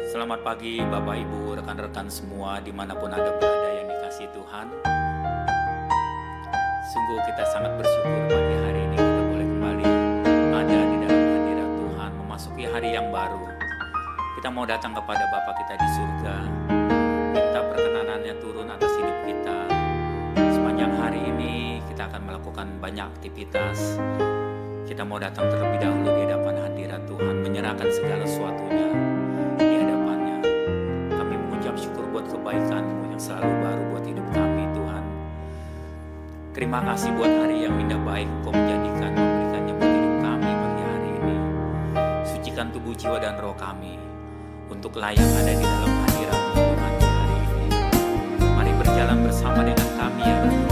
Selamat pagi Bapak Ibu, rekan-rekan semua dimanapun Anda berada yang dikasihi Tuhan. Sungguh kita sangat bersyukur pagi hari ini kita boleh kembali ada di dalam hadirat Tuhan, memasuki hari yang baru. Kita mau datang kepada Bapa kita di surga, minta perkenanan sepanjang hari ini kita akan melakukan banyak aktivitas. Kita mau datang terlebih dahulu di hadapan hadirat Tuhan, menyerahkan segala sesuatunya di hadapannya. Kami mengucap syukur buat kebaikan-Mu yang selalu baru buat hidup kami, Tuhan. Terima kasih buat hari yang indah baik Engkau menjadikan, memberikannya buat hidup kami pagi hari ini. Sucikan tubuh, jiwa, dan roh kami untuk layak ada di dalam hadirat-Mu, Tuhan, di hari ini. Mari berjalan bersama dengan kami, ya Tuhan.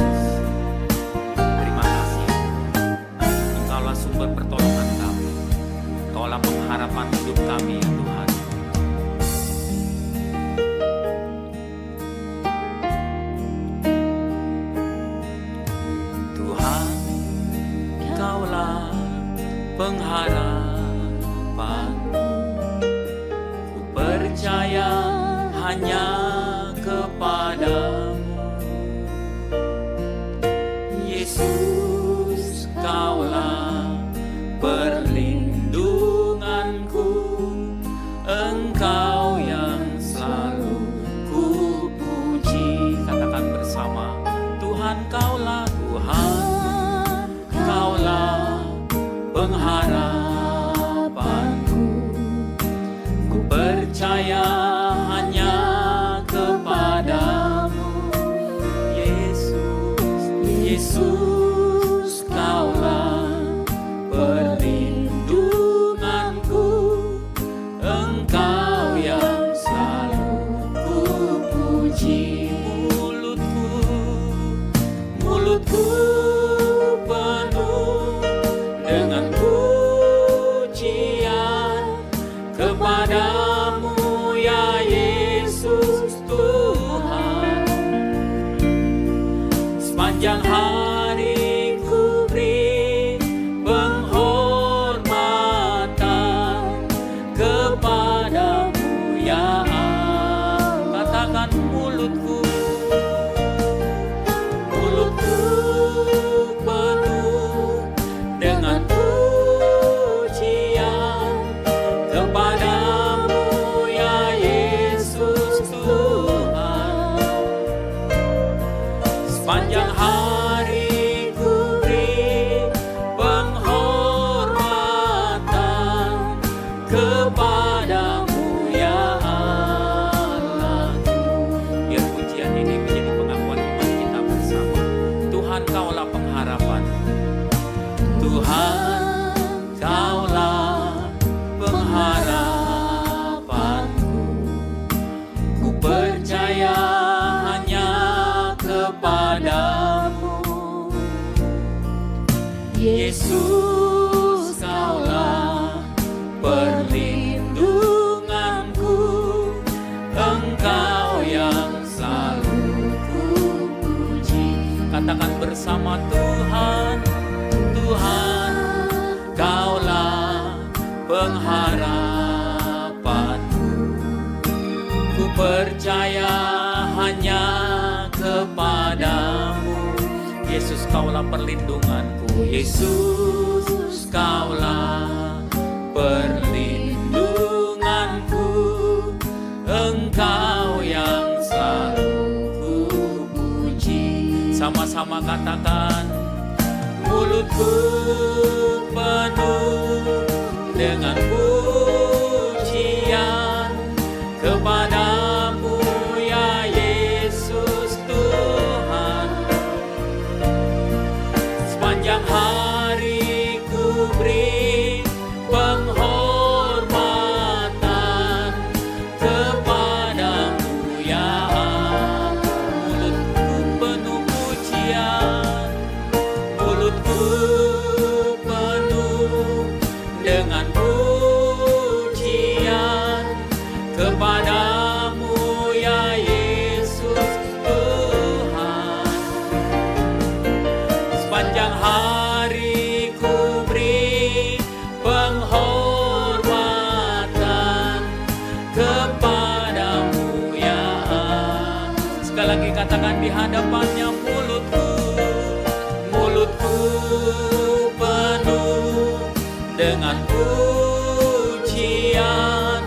Terima kasih. Engkaulah sumber pertolongan kami. Engkaulah pengharapan hidup kami, ya Tuhan. Tuhan, Engkaulah pengharapanku. Ku percaya hanya kepadamu, Yesus. Kaulah perlindunganku, Engkau yang selalu ku puji. Katakan bersama, Tuhan Kaulah, Tuhan Kaulah pengharapanku. Ku percaya hanya kepadamu, Yesus. Yesus, Kaulah perlindunganku, Engkau yang selalu ku puji. Mulutku penuh dengan pujian kepadamu, ya Yesus Tuhan. Sepanjang hari ku beri penghormatan kepadamu, ya Allah. Katakan mulutku penuh dengan pujian kepadamu, ya Yesus Tuhan. Sepanjang hari ku beri penghormatan kepadamu, ya Allahku. Biar pujian ini menjadi pengakuan iman kita bersama. Tuhan, Kaulah pengharapan. Tuhan, Kaulah pengharapanku. Ku percaya hanya kepadamu, Yesus. Kaulah perlindunganku, Engkau yang selalu ku puji. Katakan bersama, Tuhan, Tuhan, Kaulah pengharapanku. Ku percaya hanya kepadamu, Yesus. Kaulah perlindunganku, Yesus. Kaulah perlindunganku, Engkau yang selalu ku puji. Sama-sama katakan, mulutku penuh dengan pujian kepadamu, ya Yesus Tuhan. Sepanjang hari ku beri penghormatan kepadamu, ya Allah. Mulutku penuh pujian, mulutku penuh dengan pujian kepadamu, ya Yesus Tuhan. Sepanjang hari ku beri penghormatan kepadamu, ya Allah. Sekali lagi katakan di hadapannya, mulutku penuh dengan pujian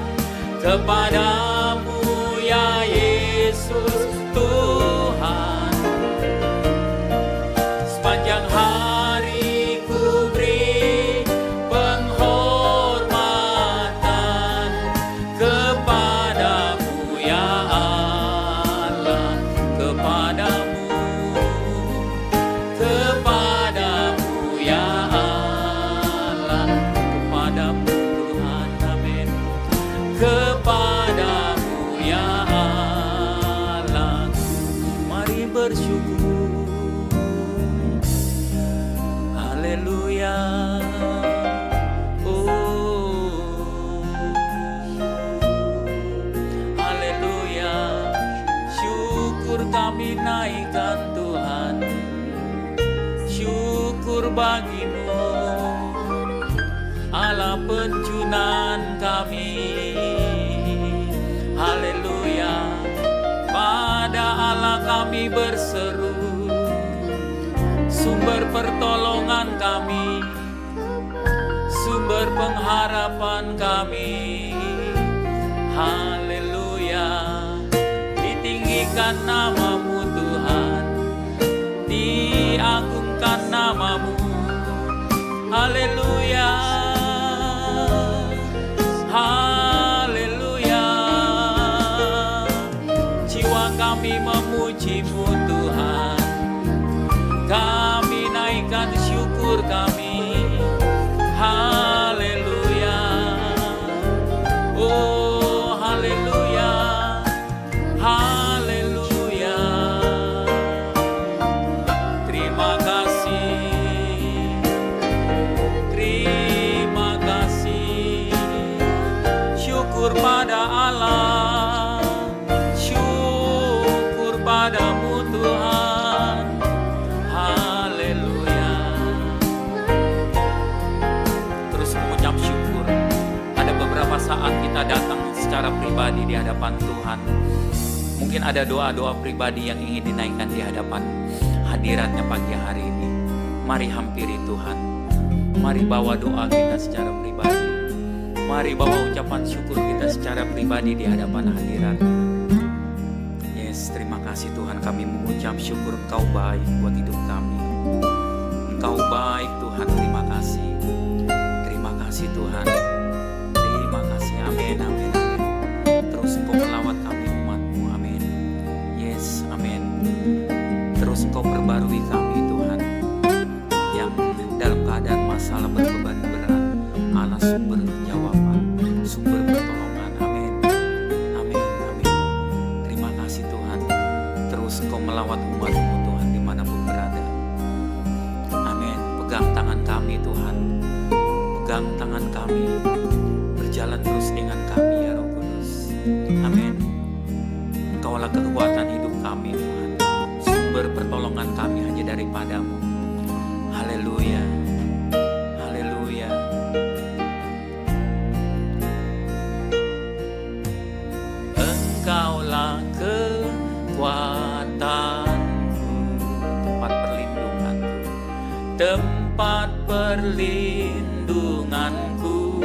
kepadamu, ya Yesus Tuhan. Oh, haleluya. Syukur kami naikkan Tuhan, syukur bagimu Allah penjunan kami. Haleluya. Pada Allah kami berseru, sumber pertolongan kami, sumber pengharapan kami. Haleluya. Ditinggikan namamu Tuhan, diagungkan namamu. Haleluya. Haleluya. Jiwa kami memujimu Tuhan, kami naikkan syukur kami. Haleluya. Oh, haleluya. Haleluya. Terima kasih. Terima kasih. Syukur pada Allah, syukur padamu Tuhan. Haleluya. Terus mengucap syukur. Ada beberapa saat kita datang secara pribadi di hadapan Tuhan. Mungkin ada doa-doa pribadi yang ingin dinaikkan di hadapan hadiratnya pagi hari ini. Mari hampiri Tuhan. Mari bawa doa kita secara pribadi. Mari bawa ucapan syukur kita secara pribadi di hadapan hadirat. Yes, terima kasih Tuhan, kami mengucap syukur Engkau baik buat hidup kami. Engkau baik Tuhan, terima kasih. Terima kasih Tuhan. Terima kasih, amin, amin, amin. Terus Engkau melawat kami umat-Mu, amin. Yes, amin. Terus Engkau perbarui kami Tuhan, yang dalam keadaan masalah berbeban berat. Allah sumber jawaban, sumber pertolongan, amin. Amin, amin. Terima kasih Tuhan. Terus Engkau melawat umat-Mu Tuhan dimanapun berada. Amin. Pegang tangan kami Tuhan, pegang tangan kami, berjalan terus dengan kami ya Roh Kudus. Amin. Engkaulah kekuatan hidup kami Tuhan, sumber pertolongan kami hanya daripada-Mu. Haleluya. Haleluya. Engkaulah kekuatanku, tempat perlindunganku, tempat perlindunganku.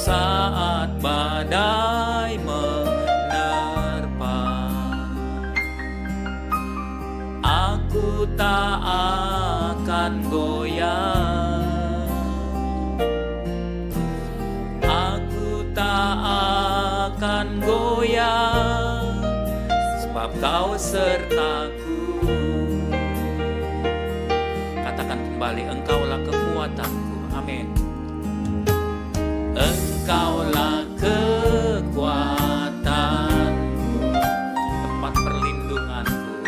Saat badai menerpa, aku tak akan goyah. Aku tak akan goyah, sebab Kau sertaku. Katakan kembali, Engkaulah kekuatanku. Amin. Engkaulah kekuatanku, tempat perlindunganku,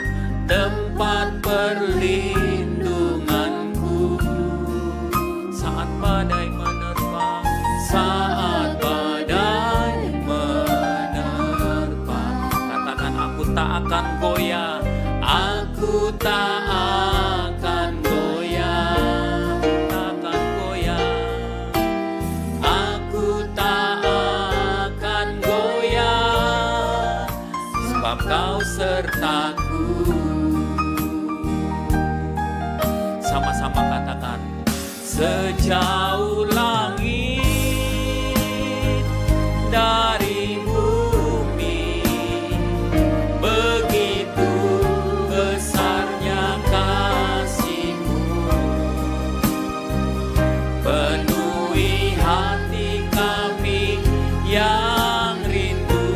tempat perlindunganku. Saat badai menerpa, saat badai menerpa, katakan aku tak akan goyah, aku tak akan goyah, takkan goyah. Aku tak akan goyah, sebab Kau sertaku. Sama-sama katakan, sejauh langit dari bumi, begitu besarnya kasih-Mu. Penuhi hati kami yang rindu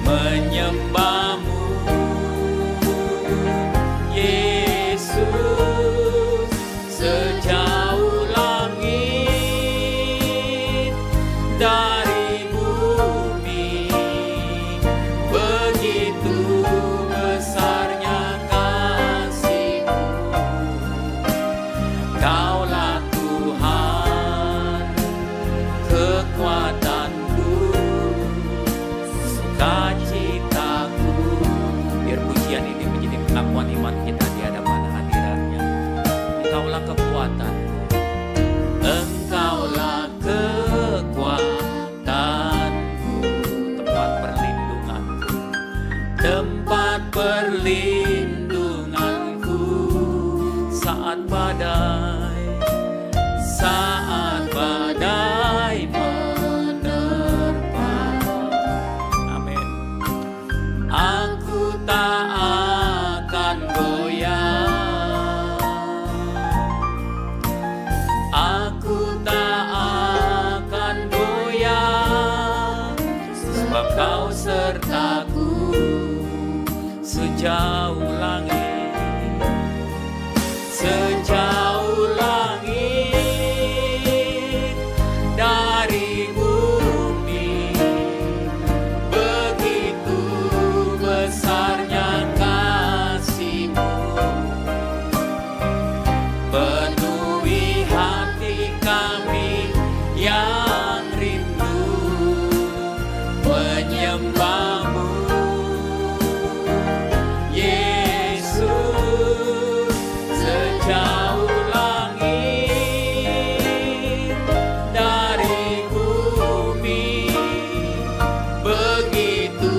menyembah-Mu, Yesus. Sejauh Kaulah Tuhan, kekuatanku, sukacitaku. Biar pujian ini menjadi pengakuan iman kita di hadapan hadirat-Nya. Engkaulah kekuatanku, Engkaulah kekuatanku, tempat perlindunganku, tempat perlindunganku saat badai menerpa. Amin. Aku tak akan goyah, aku tak akan goyah, sebab Kau sertaku sejauh langit, sejauh langit dari bumi. Begitu besarnya kasih-Mu, penuhi hati kami yang rindu menyembah-Mu. Yesus, sejauh langit dari bumi, begitu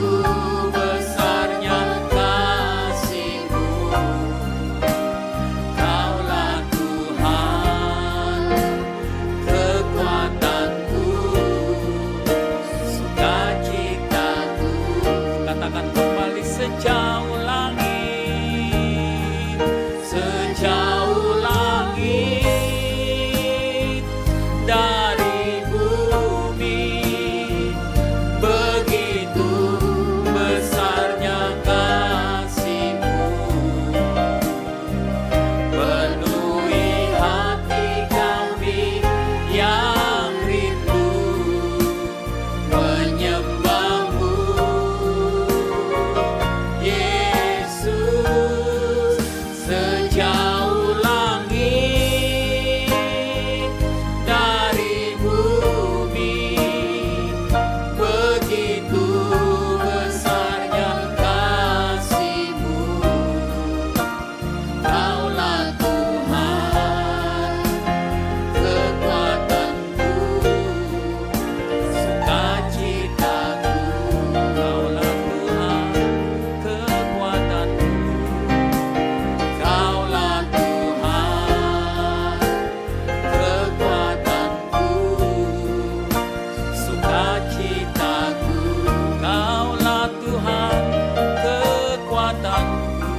besarnya kasih-Mu. Kaulah Tuhan, kekuatanku, sukacitaku. Katakan kembali, sejauh langit, sejauh langit dari bumi, begitu besarnya kasih-Mu, penuhi hati kami yang rindu menyembah-Mu. Yesus, sejauh langit dari bumi, begitu besarnya kasih-Mu. Kaulah Tuhan, kekuatanku, sukacitaku. Kaulah Tuhan, kekuatanku, Kaulah Tuhan, kekuatanku, sukacitaku. Kaulah Tuhan, kekuatanku,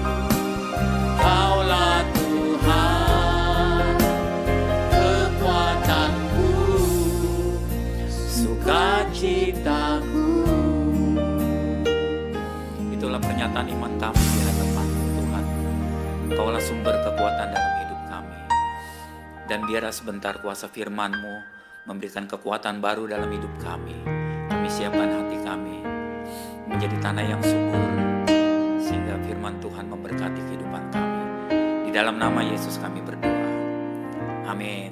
Kaulah Tuhan, kekuatanku, sukacitaku. Itulah pernyataan iman kami di hadapan Tuhan. Kaulah sumber kekuatan dalam hidup kami. Dan biarlah sebentar kuasa firman-Mu memberikan kekuatan baru dalam hidup kami. Kami siapkan hati kami menjadi tanah yang subur, sehingga firman Tuhan memberkati kehidupan kami. Di dalam nama Yesus kami berdoa. Amin.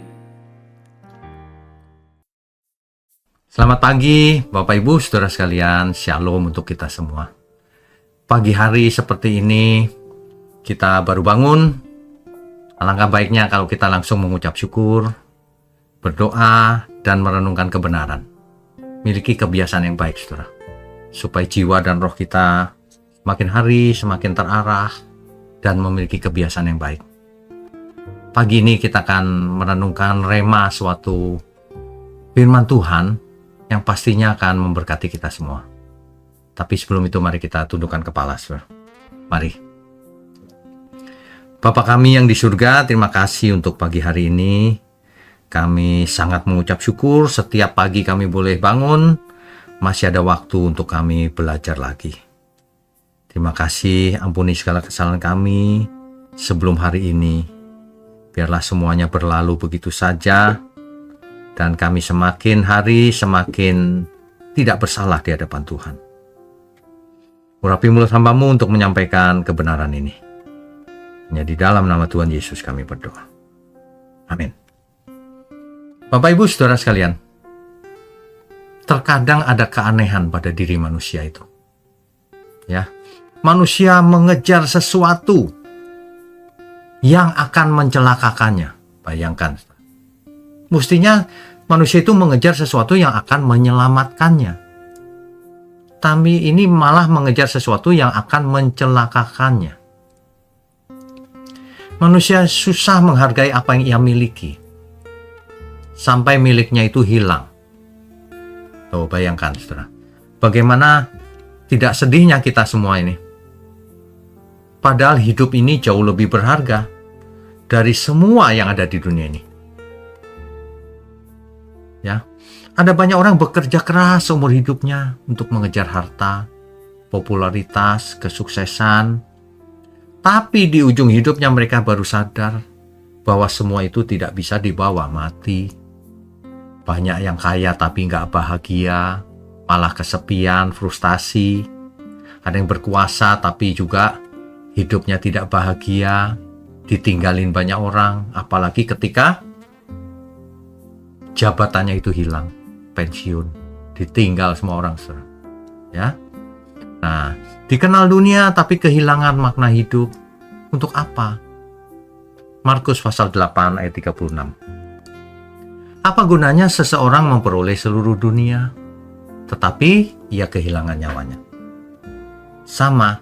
Selamat pagi Bapak Ibu Saudara sekalian, Shalom untuk kita semua. Pagi hari seperti ini kita baru bangun. Alangkah baiknya kalau kita langsung mengucap syukur, berdoa, dan merenungkan kebenaran. Miliki kebiasaan yang baik, saudara, supaya jiwa dan roh kita makin hari semakin terarah dan memiliki kebiasaan yang baik. Pagi ini kita akan merenungkan rema suatu firman Tuhan yang pastinya akan memberkati kita semua. Tapi sebelum itu mari kita tundukkan kepala, saudara. Mari. Bapa kami yang di surga, terima kasih untuk pagi hari ini. Kami sangat mengucap syukur setiap pagi kami boleh bangun, masih ada waktu untuk kami belajar lagi. Terima kasih, ampuni segala kesalahan kami sebelum hari ini. Biarlah semuanya berlalu begitu saja, dan kami semakin hari semakin tidak bersalah di hadapan Tuhan. Urapi mulut hamba-Mu untuk menyampaikan kebenaran ini. Hanya di dalam nama Tuhan Yesus kami berdoa. Amin. Bapak Ibu Saudara sekalian, terkadang ada keanehan pada diri manusia itu. Ya, manusia mengejar sesuatu yang akan mencelakakannya. Bayangkan. Mestinya manusia itu mengejar sesuatu yang akan menyelamatkannya. Tapi ini malah mengejar sesuatu yang akan mencelakakannya. Manusia susah menghargai apa yang ia miliki. Sampai miliknya itu hilang. Tuh, bayangkan, saudara. Bagaimana tidak sedihnya kita semua ini. Padahal hidup ini jauh lebih berharga dari semua yang ada di dunia ini. Ya, ada banyak orang bekerja keras seumur hidupnya untuk mengejar harta, popularitas, kesuksesan. Tapi di ujung hidupnya mereka baru sadar bahwa semua itu tidak bisa dibawa mati. Banyak yang kaya tapi nggak bahagia, malah kesepian, frustasi. Ada yang berkuasa tapi juga hidupnya tidak bahagia, ditinggalin banyak orang, apalagi ketika jabatannya itu hilang, pensiun, ditinggal semua orang, saudara. Ya. Nah, dikenal dunia tapi kehilangan makna hidup. Untuk apa? Markus pasal 8 ayat 36. Apa gunanya seseorang memperoleh seluruh dunia, tetapi ia kehilangan nyawanya? Sama.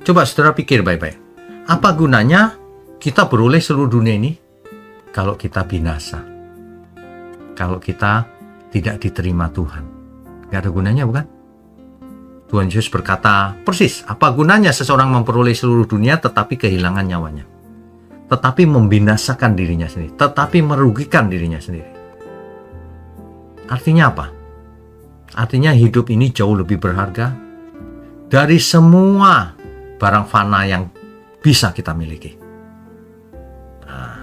Coba saudara pikir baik-baik. Apa gunanya kita beroleh seluruh dunia ini kalau kita binasa? Kalau kita tidak diterima Tuhan? Gak ada gunanya, bukan? Tuhan Yesus berkata, persis, apa gunanya seseorang memperoleh seluruh dunia tetapi kehilangan nyawanya? Tetapi membinasakan dirinya sendiri, tetapi merugikan dirinya sendiri. Artinya apa? Artinya hidup ini jauh lebih berharga dari semua barang fana yang bisa kita miliki. Nah,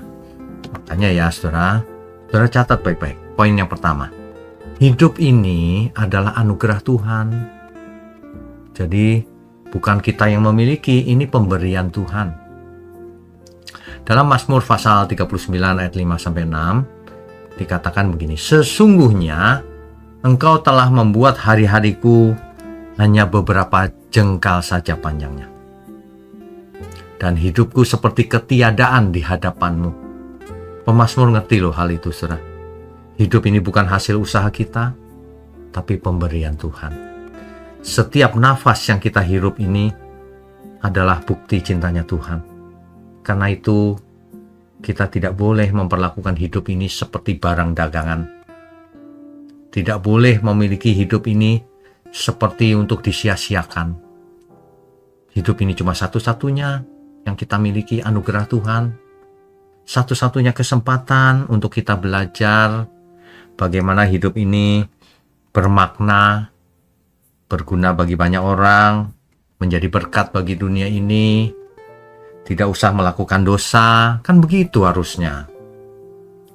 makanya ya saudara catat baik-baik. Poin yang pertama, hidup ini adalah anugerah Tuhan. Jadi bukan kita yang memiliki, ini pemberian Tuhan. Dalam Mazmur pasal 39 ayat 5-6 dikatakan begini, sesungguhnya engkau telah membuat hari-hariku hanya beberapa jengkal saja panjangnya. Dan hidupku seperti ketiadaan di hadapanmu. Pemazmur ngerti loh hal itu, saudara. Hidup ini bukan hasil usaha kita, tapi pemberian Tuhan. Setiap nafas yang kita hirup ini adalah bukti cintanya Tuhan. Karena itu, kita tidak boleh memperlakukan hidup ini seperti barang dagangan. Tidak boleh memiliki hidup ini seperti untuk disia-siakan. Hidup ini cuma satu-satunya yang kita miliki, anugerah Tuhan. Satu-satunya kesempatan untuk kita belajar bagaimana hidup ini bermakna, berguna bagi banyak orang, menjadi berkat bagi dunia ini. Tidak usah melakukan dosa, kan begitu harusnya.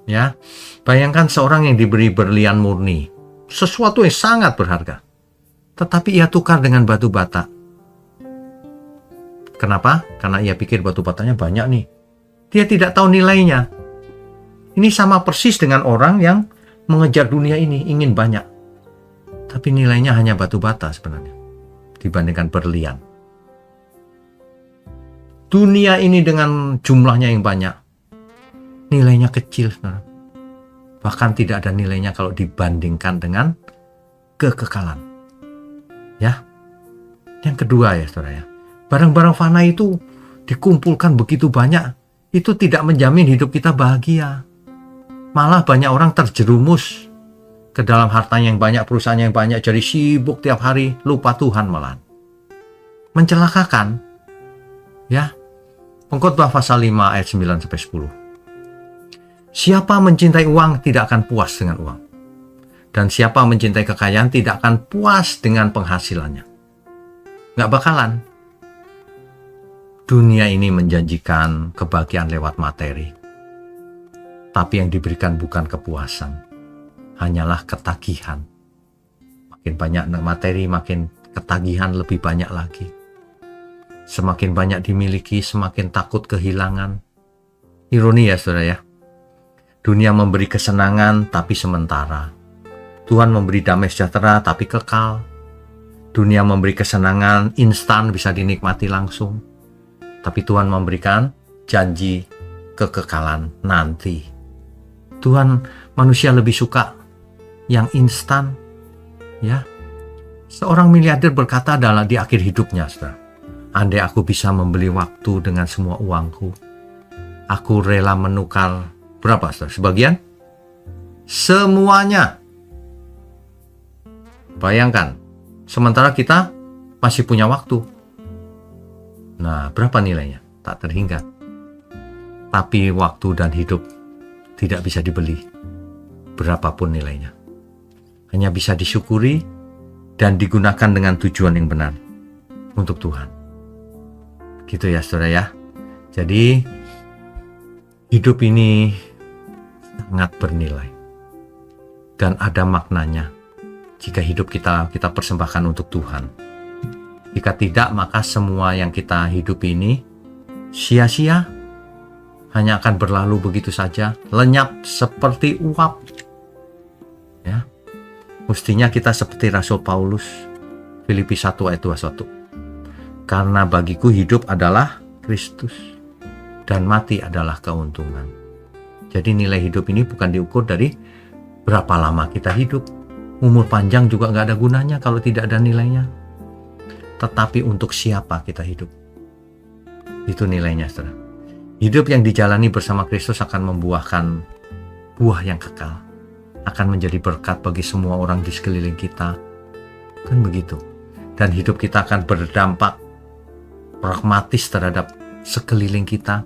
Ya, bayangkan seorang yang diberi berlian murni, sesuatu yang sangat berharga, tetapi ia tukar dengan batu bata. Kenapa? Karena ia pikir batu batanya banyak nih. Dia tidak tahu nilainya. Ini sama persis dengan orang yang mengejar dunia ini, ingin banyak. Tapi nilainya hanya batu bata sebenarnya, dibandingkan berlian. Dunia ini dengan jumlahnya yang banyak, nilainya kecil, saudara. Bahkan tidak ada nilainya kalau dibandingkan dengan kekekalan. Ya. Yang kedua ya, saudara ya. Barang-barang fana itu dikumpulkan begitu banyak, itu tidak menjamin hidup kita bahagia. Malah banyak orang terjerumus ke dalam hartanya yang banyak, perusahaannya yang banyak, jadi sibuk tiap hari, lupa Tuhan malah. Mencelakakan. Ya. Pengkhotbah pasal 5 ayat 9-10. Siapa mencintai uang tidak akan puas dengan uang. Dan siapa mencintai kekayaan tidak akan puas dengan penghasilannya. Nggak bakalan. Dunia ini menjanjikan kebahagiaan lewat materi. Tapi yang diberikan bukan kepuasan, hanyalah ketagihan. Makin banyak materi, makin ketagihan lebih banyak lagi. Semakin banyak dimiliki, semakin takut kehilangan. Ironi ya saudara ya. Dunia memberi kesenangan tapi sementara. Tuhan memberi damai sejahtera tapi kekal. Dunia memberi kesenangan instan bisa dinikmati langsung. Tapi Tuhan memberikan janji kekekalan nanti. Tuhan, manusia lebih suka yang instan, ya. Seorang miliarder berkata di akhir hidupnya, saudara, andai aku bisa membeli waktu dengan semua uangku, aku rela menukar berapa, saudara? Sebagian? Semuanya. Bayangkan, sementara kita masih punya waktu. Nah, berapa nilainya? Tak terhingga. Tapi waktu dan hidup tidak bisa dibeli, berapapun nilainya. Hanya bisa disyukuri dan digunakan dengan tujuan yang benar untuk Tuhan. Gitu ya, saudara ya. Jadi, hidup ini sangat bernilai dan ada maknanya jika hidup kita persembahkan untuk Tuhan. Jika tidak, maka semua yang kita hidup ini sia-sia, hanya akan berlalu begitu saja, lenyap seperti uap. Ya. Mestinya kita seperti Rasul Paulus, Filipi 1 ayat 21. Karena bagiku hidup adalah Kristus dan mati adalah keuntungan. Jadi nilai hidup ini bukan diukur dari berapa lama kita hidup. Umur panjang juga nggak ada gunanya kalau tidak ada nilainya. Tetapi untuk siapa kita hidup, itu nilainya, saudara. Hidup yang dijalani bersama Kristus akan membuahkan buah yang kekal, akan menjadi berkat bagi semua orang di sekeliling kita, kan begitu. Dan hidup kita akan berdampak pragmatis terhadap sekeliling kita.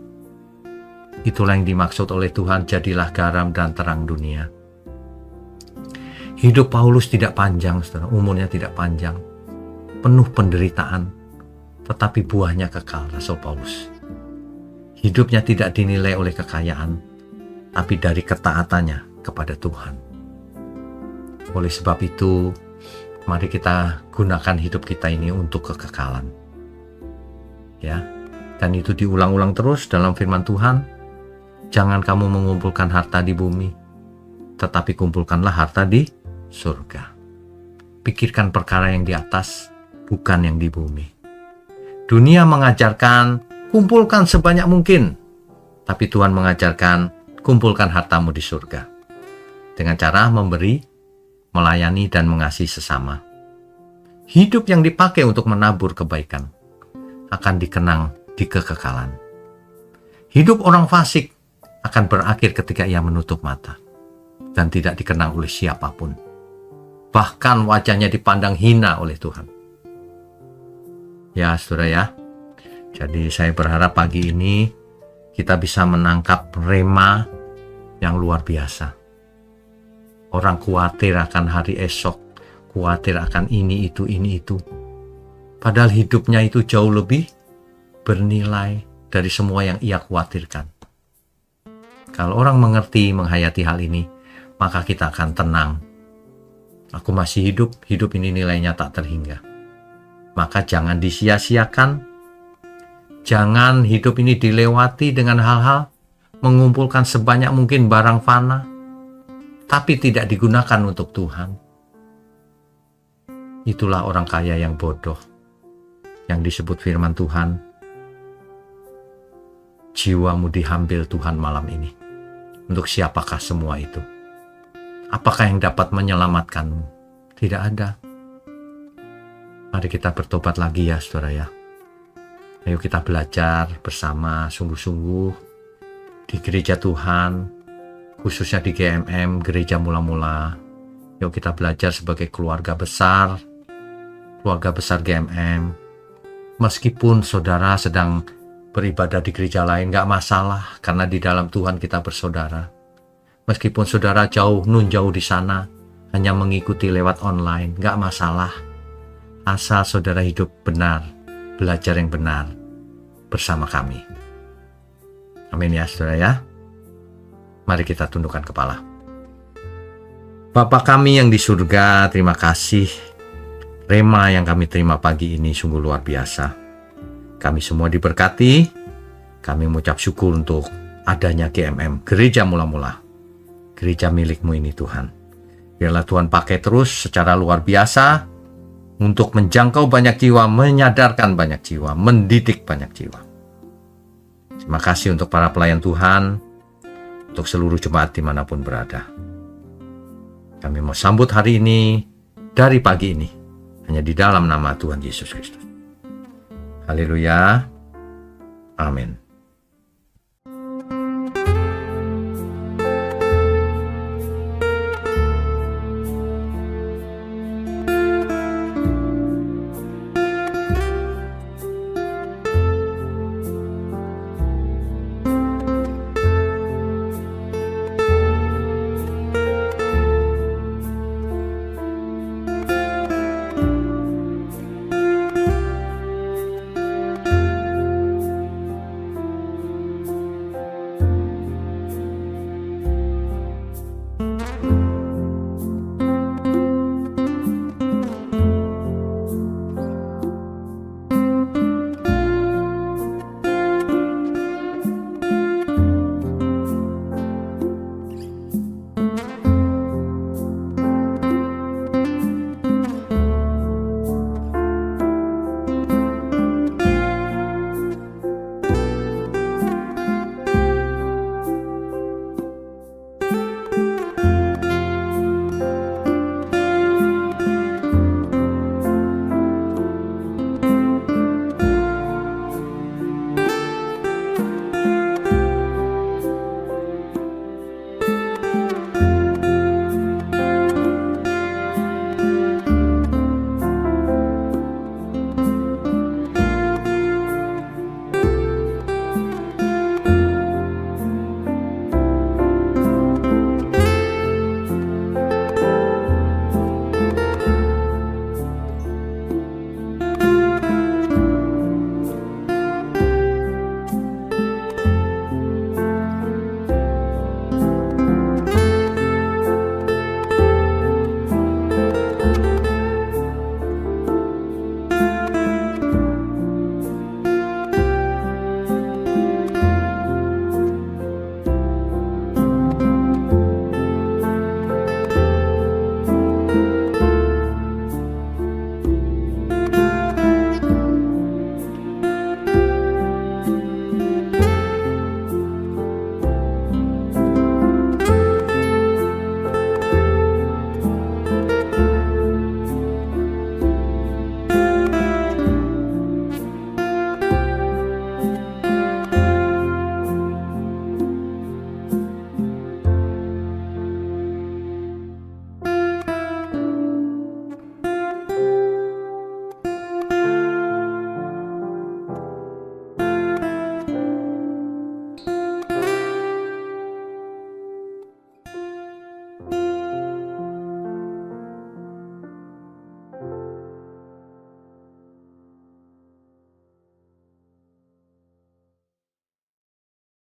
Itulah yang dimaksud oleh Tuhan, jadilah garam dan terang dunia. Hidup Paulus tidak panjang, saudara. Umurnya tidak panjang, penuh penderitaan, tetapi buahnya kekal. Rasul Paulus, hidupnya tidak dinilai oleh kekayaan, tapi dari ketaatannya kepada Tuhan. Oleh sebab itu, mari kita gunakan hidup kita ini untuk kekekalan. Ya, dan itu diulang-ulang terus dalam firman Tuhan. Jangan kamu mengumpulkan harta di bumi, tetapi kumpulkanlah harta di surga. Pikirkan perkara yang di atas, bukan yang di bumi. Dunia mengajarkan kumpulkan sebanyak mungkin, tapi Tuhan mengajarkan kumpulkan hartamu di surga. Dengan cara memberi, melayani, dan mengasihi sesama. Hidup yang dipakai untuk menabur kebaikan akan dikenang di kekekalan. Hidup orang fasik akan berakhir ketika ia menutup mata dan tidak dikenang oleh siapapun. Bahkan wajahnya dipandang hina oleh Tuhan. Ya, saudara ya. Jadi saya berharap pagi ini kita bisa menangkap rema yang luar biasa. Orang khawatir akan hari esok, khawatir akan ini itu. Padahal hidupnya itu jauh lebih bernilai dari semua yang ia khawatirkan. Kalau orang mengerti, menghayati hal ini, maka kita akan tenang. Aku masih hidup ini nilainya tak terhingga. Maka jangan disia-siakan. Jangan hidup ini dilewati dengan hal-hal mengumpulkan sebanyak mungkin barang fana, tapi tidak digunakan untuk Tuhan. Itulah orang kaya yang bodoh, yang disebut firman Tuhan, jiwamu diambil Tuhan malam ini. Untuk siapakah semua itu? Apakah yang dapat menyelamatkanmu? Tidak ada. Mari kita bertobat lagi ya, saudara ya. Ayo kita belajar bersama sungguh-sungguh di gereja Tuhan, khususnya di GMM, Gereja Mula-Mula. Yuk kita belajar sebagai keluarga besar GMM. Meskipun saudara sedang beribadah di gereja lain, gak masalah, karena di dalam Tuhan kita bersaudara. Meskipun saudara jauh di sana, hanya mengikuti lewat online, gak masalah. Asal saudara hidup benar, belajar yang benar bersama kami. Amin ya, saudara ya. Mari kita tundukkan kepala. Bapa kami yang di surga, terima kasih. Rema yang kami terima pagi ini sungguh luar biasa. Kami semua diberkati. Kami mengucap syukur untuk adanya GMM, Gereja Mula-Mula. gereja milik-Mu ini Tuhan. Biarlah Tuhan pakai terus secara luar biasa untuk menjangkau banyak jiwa, menyadarkan banyak jiwa, mendidik banyak jiwa. Terima kasih untuk para pelayan Tuhan, untuk seluruh jemaat dimanapun berada. Kami mau sambut hari ini, dari pagi ini, hanya di dalam nama Tuhan Yesus Kristus. Haleluya. Amin.